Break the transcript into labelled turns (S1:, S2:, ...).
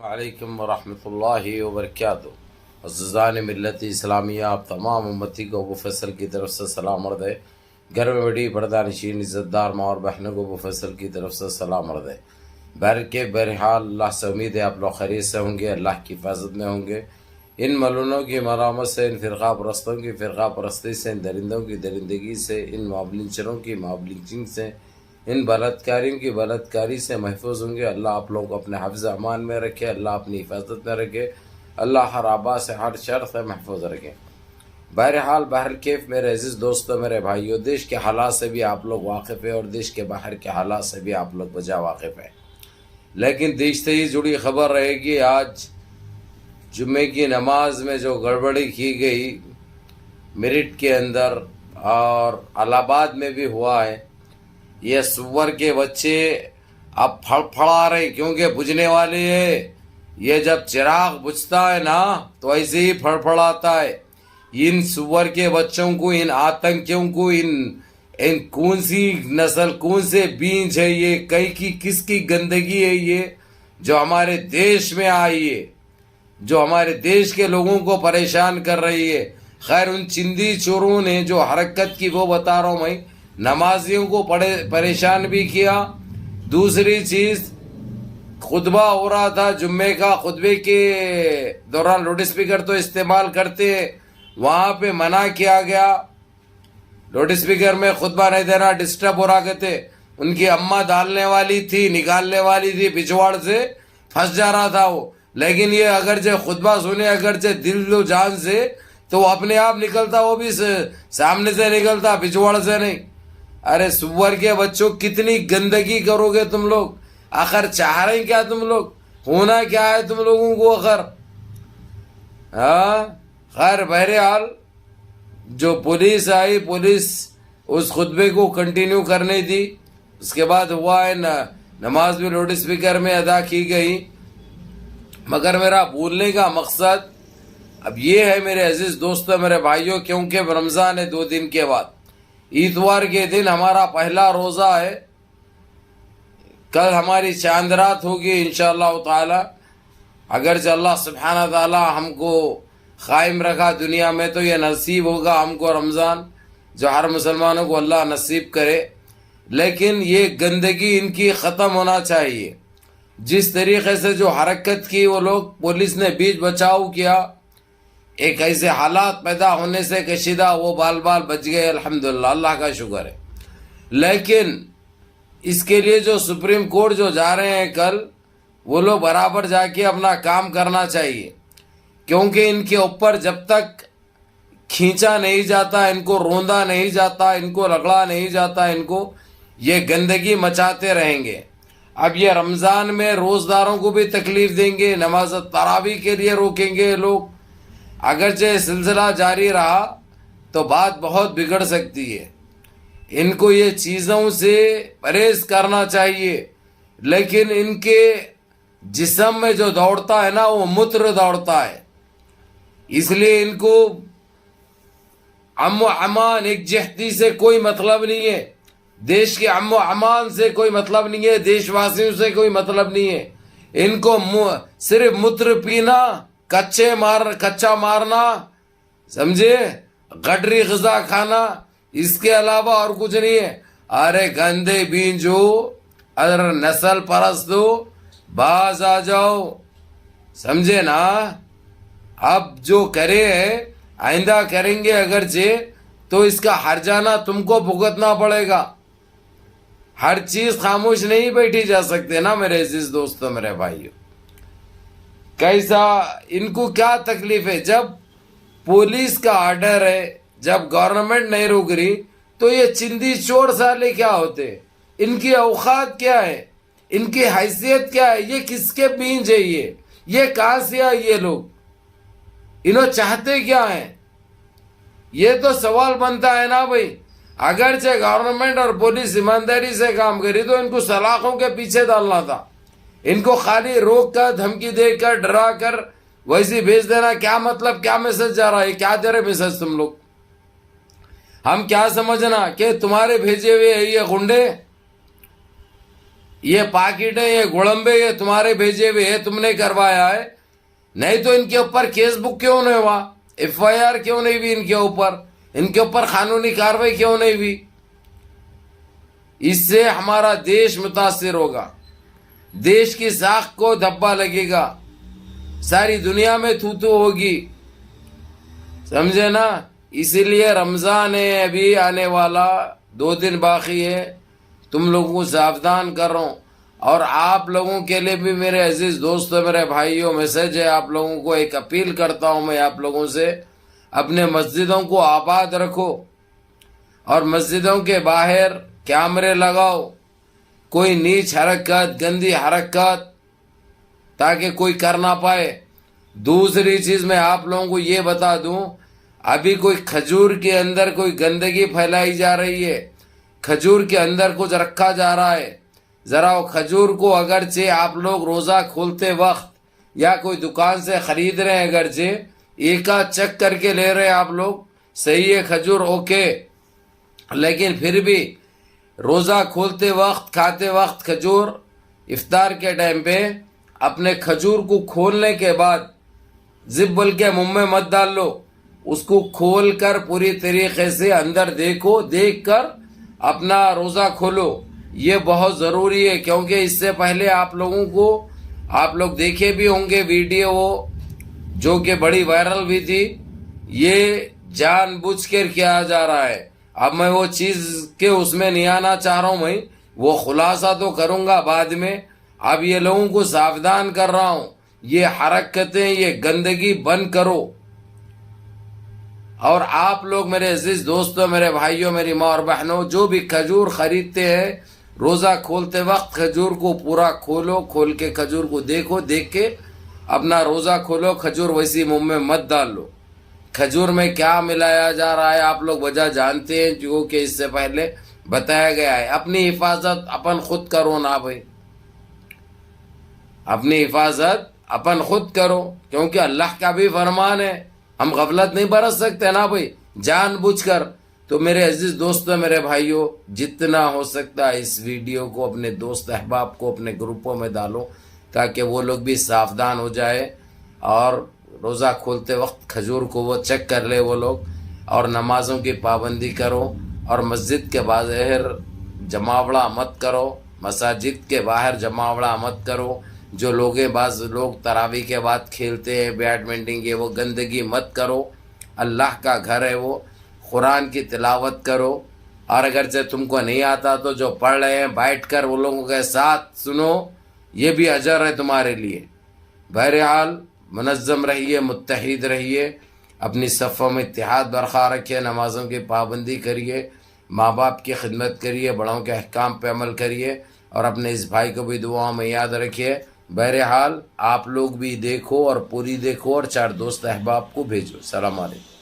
S1: علیکم ورحمۃ اللہ وبرکاتہ۔ عزیزان ملت اسلامیہ، آپ تمام امتی کو ابو فیصل کی طرف سے سلام عرض ہے۔ گھر میں بڑی پردہ نشین عزت دار ماں اور بہنوں کو ابو فیصل کی طرف سے سلام عرض ہے۔ بہرحال اللہ سے امید ہے آپ لوگ خیریت سے ہوں گے، اللہ کی حفاظت میں ہوں گے۔ ان ملونوں کی ملامت سے، ان فرقہ پرستوں کی فرقہ پرستی سے، ان درندوں کی درندگی سے، ان معاملنچروں کی معاملنچنگ سے، ان بلاتکاریوں کی بلاتکاری سے محفوظ ہوں گے۔ اللہ آپ لوگوں کو اپنے حفظ امان میں رکھے، اللہ اپنی حفاظت میں رکھے، اللہ ہر آبا سے ہر شر سے محفوظ رکھے۔ بہرکیف میرے عزیز دوستوں، میرے بھائیوں، دیش کے حالات سے بھی آپ لوگ واقف ہیں اور دیش کے باہر کے حالات سے بھی آپ لوگ بجا واقف ہیں، لیکن دیش سے ہی جڑی خبر رہے گی۔ آج جمعے کی نماز میں جو گڑبڑی کی گئی میرٹھ کے اندر اور الہ آباد میں بھی ہوا ہے، یہ سور کے بچے اب پھڑا رہے کیونکہ بجھنے والے ہیں۔ یہ جب چراغ بجھتا ہے نا تو ایسے ہی پھڑاتا ہے۔ ان سور کے بچوں کو، ان آتنکیوں کو، ان کون سی نسل، کون سے بیج ہے یہ، کس کی گندگی ہے یہ جو ہمارے دیش میں آئی ہے، جو ہمارے دیش کے لوگوں کو پریشان کر رہی ہے۔ خیر، ان چندی چوروں نے جو حرکت کی وہ بتا رہا ہوں میں، نمازیوں کو پریشان بھی کیا۔ دوسری چیز، خطبہ ہو رہا تھا جمعے کا، خطبے کے دوران لاؤڈ اسپیکر تو استعمال کرتے ہیں، وہاں پہ منع کیا گیا، لاؤڈ اسپیکر میں خطبہ نہیں دینا، ڈسٹرب ہو رہا کہتے۔ ان کی اماں ڈالنے والی تھی، نکالنے والی تھی، پچھواڑ سے پھنس جا رہا تھا وہ، لیکن یہ اگرچہ خطبہ سنے، اگرچہ دل و جان سے، تو وہ اپنے آپ نکلتا، وہ بھی سامنے سے نکلتا، پچھواڑ سے نہیں۔ ارے سور کے بچوں، کتنی گندگی کرو گے تم لوگ؟ آخر چاہ رہے کیا تم لوگ؟ ہونا کیا ہے تم لوگوں کو آخر؟ خیر، بہرحال جو پولیس آئی، پولیس اس خطبے کو کنٹینیو کرنے دی، اس کے بعد ہوا ہے نماز بھی لاؤڈ اسپیکر میں ادا کی گئی۔ مگر میرا بولنے کا مقصد اب یہ ہے میرے عزیز دوستوں، میرے بھائیوں، کیونکہ رمضان ہے 2 دن کے بعد، اتوار کے دن ہمارا پہلا روزہ ہے، کل ہماری چاند رات ہوگی انشاءاللہ تعالی۔ اگرچہ اللہ سبحانہ تعالی ہم کو قائم رکھا دنیا میں تو یہ نصیب ہوگا ہم کو رمضان، جو ہر مسلمانوں کو اللہ نصیب کرے، لیکن یہ گندگی ان کی ختم ہونا چاہیے۔ جس طریقے سے جو حرکت کی وہ لوگ، پولیس نے بیچ بچاؤ کیا، ایک ایسے حالات پیدا ہونے سے کشیدہ وہ بال بچ گئے، الحمدللہ، اللہ کا شکر ہے۔ لیکن اس کے لیے جو سپریم کورٹ جو جا رہے ہیں کل، وہ لوگ برابر جا کے اپنا کام کرنا چاہیے، کیونکہ ان کے اوپر جب تک کھینچا نہیں جاتا، ان کو روندا نہیں جاتا، ان کو رگڑا نہیں جاتا، ان کو یہ گندگی مچاتے رہیں گے۔ اب یہ رمضان میں روزداروں کو بھی تکلیف دیں گے، نماز تراویح کے لیے روکیں گے لوگ۔ اگرچہ سلسلہ جاری رہا تو بات بہت بگڑ سکتی ہے، ان کو یہ چیزوں سے پرہیز کرنا چاہیے، لیکن ان کے جسم میں جو دوڑتا ہے نا وہ موتر دوڑتا ہے، اس لیے ان کو امن و امان، ایک جہتی سے کوئی مطلب نہیں ہے، دیش کے امن و امان سے کوئی مطلب نہیں ہے، دیش واسیوں سے کوئی مطلب نہیں ہے۔ ان کو صرف موتر پینا، کچا مارنا، سمجھے، گڈری غذا کھانا، اس کے علاوہ اور کچھ نہیں ہے۔ ارے گندے بینجو، اگر نسل پرستو، باز آ جاؤ، سمجھے نا۔ اب جو کرے ہیں آئندہ کریں گے اگرچہ، تو اس کا ہرجانہ تم کو بھگتنا پڑے گا۔ ہر چیز خاموش نہیں بیٹھی جا سکتے نا میرے عزیز دوستوں، میرے بھائیوں۔ کیسا ان کو کیا تکلیف ہے؟ جب پولیس کا آرڈر ہے، جب گورنمنٹ نہیں روک رہی، تو یہ چندی چور سالے کیا ہوتے؟ ان کی اوقات کیا ہے؟ ان کی حیثیت کیا ہے؟ یہ کس کے بیج ہے؟ یہ کہاں سے آئے یہ لوگ؟ انہوں چاہتے کیا ہیں؟ یہ تو سوال بنتا ہے نا بھائی۔ اگرچہ گورنمنٹ اور پولیس ایمانداری سے کام کری تو ان کو سلاخوں کے پیچھے ڈالنا تھا، ان کو خالی روک کر، دھمکی دے کر، ڈرا کر ویسے بھیج دینا۔ کیا مطلب، کیا میسج جا رہا ہے؟ کیا دے رہے میسج تم لوگ؟ ہم کیا سمجھنا کہ تمہارے بھیجے ہوئے یہ گنڈے؟ یہ پاکٹ ہے, یہ گوڑمبے, یہ تمہارے بھیجے ہوئے ہے, تم نے کروایا ہے. نہیں تو ان کے اوپر کیس بک کیوں نہیں ہوا, ایف آئی آر کیوں نہیں ہوئی ان کے اوپر قانونی کاروائی کیوں نہیں ہوئی؟ اس سے ہمارا دیش متاثر ہوگا, دیش کی ساکھ کو دھبا لگے گا, ساری دنیا میں تھو ہوگی, سمجھے نا. اسی لیے رمضان ہے ابھی آنے والا, 2 دن باقی ہے, تم لوگوں کو ساودھان کر رہا ہوں. اور آپ لوگوں کے لیے بھی میرے عزیز دوستوں, میرے بھائیوں, میسج ہے آپ لوگوں کو, ایک اپیل کرتا ہوں میں آپ لوگوں سے, اپنے مسجدوں کو آباد رکھو اور مسجدوں کے باہر کیمرے لگاؤ, کوئی نیچ حرکت, گندی حرکت تاکہ کوئی کر نہ پائے. دوسری چیز میں آپ لوگوں کو یہ بتا دوں, ابھی کوئی کھجور کے اندر کوئی گندگی پھیلائی جا رہی ہے, کھجور کے اندر کچھ رکھا جا رہا ہے. ذرا وہ کھجور کو اگرچہ آپ لوگ روزہ کھولتے وقت یا کوئی دکان سے خرید رہے ہیں, اگرچہ ایک آدھ چیک کر کے لے رہے ہیں آپ لوگ, صحیح ہے کھجور اوکے, لیکن پھر بھی روزہ کھولتے وقت, کھاتے وقت کھجور, افطار کے ٹائم پہ اپنے کھجور کو کھولنے کے بعد زب بول کے منہ میں مت ڈال لو, اس کو کھول کر پوری طریقے سے اندر دیکھو, دیکھ کر اپنا روزہ کھولو. یہ بہت ضروری ہے, کیونکہ اس سے پہلے آپ لوگوں کو, آپ لوگ دیکھے بھی ہوں گے ویڈیو جو کہ بڑی وائرل بھی تھی, یہ جان بوجھ کر کیا جا رہا ہے. اب میں وہ چیز کے اس میں نہیں آنا چاہ رہا ہوں, میں وہ خلاصہ تو کروں گا بعد میں. اب یہ لوگوں کو ساودھان کر رہا ہوں, یہ حرکتیں, یہ گندگی بند کرو. اور آپ لوگ میرے عزیز دوستوں, میرے بھائیوں, میری ماں اور بہنوں, جو بھی کھجور خریدتے ہیں روزہ کھولتے وقت کھجور کو پورا کھولو, کھول کے کھجور کو دیکھو, دیکھ کے اپنا روزہ کھولو. کھجور ویسی منہ میں مت ڈال لو. کھجور میں کیا ملایا جا رہا ہے آپ لوگ وجہ جانتے ہیں, جو کہ اس سے پہلے بتایا گیا ہے. اپنی حفاظت اپن خود کرو نا بھائی, اپنی حفاظت اپن خود کرو, کیونکہ اللہ کا بھی فرمان ہے, ہم غفلت نہیں برت سکتے نا بھائی جان بوجھ کر. تو میرے عزیز دوستوں, میرے بھائیوں, جتنا ہو سکتا ہے اس ویڈیو کو اپنے دوست احباب کو اپنے گروپوں میں ڈالو, تاکہ وہ لوگ بھی ساودھان ہو جائے اور روزہ کھولتے وقت کھجور کو وہ چیک کر لے وہ لوگ. اور نمازوں کی پابندی کرو, اور مسجد کے باہر جماوڑا مت کرو, مساجد کے باہر جماوڑا مت کرو. جو بعض لوگ تراویح کے بعد کھیلتے ہیں بیڈمنٹن کے, وہ گندگی مت کرو. اللہ کا گھر ہے وہ, قرآن کی تلاوت کرو. اور اگرچہ تم کو نہیں آتا تو جو پڑھ رہے ہیں بیٹھ کر وہ لوگوں کے ساتھ سنو, یہ بھی اجر ہے تمہارے لیے. بہرحال منظم رہیے, متحد رہیے, اپنی صفوں میں اتحاد برقرار رکھیے, نمازوں کی پابندی کریے, ماں باپ کی خدمت کریے, بڑوں کے احکام پہ عمل کریے, اور اپنے اس بھائی کو بھی دعاؤں میں یاد رکھیے. بہرحال آپ لوگ بھی دیکھو اور پوری دیکھو, اور 4 دوست احباب کو بھیجو. السلام علیکم.